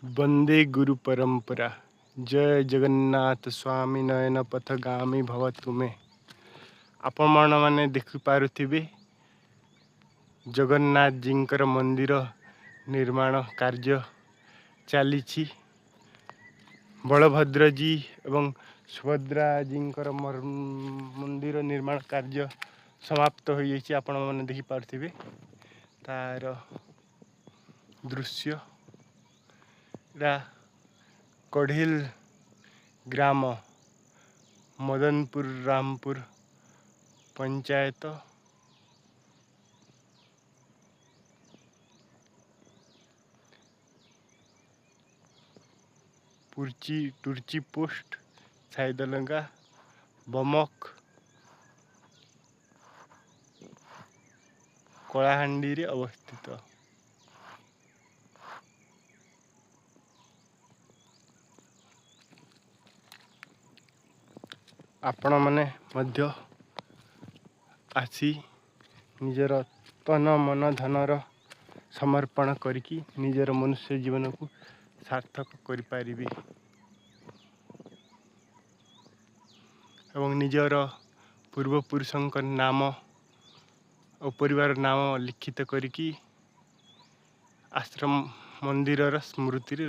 वंदे गुरु परंपरा। जय जगन्नाथ स्वामी नयन पथगामी भव तुमे। आपण मैंने देखिपे जगन्नाथ जींकर मंदिर निर्माण कार्य चली। बलभद्र जी एवं सुभद्रा जींकर मंदिर निर्माण कार्य समाप्त हो जाइए। आपण मैंने देखिपे तार दृश्य कढ़िल ग्राम मदनपुर रामपुर पंचायत टुर्ची पोस्ट साइदलंगा बमक कलाहांडी रे अवस्थित। आपण माने मध्य आसी निजर तन मन धनर समर्पण करिकी निजर मनुष्य जीवन को सार्थक करि पारिबे एवं निजर पूर्वपुरुषंक नाम और परिवार नाम लिखित करिकी आश्रम मंदिर स्मृति रे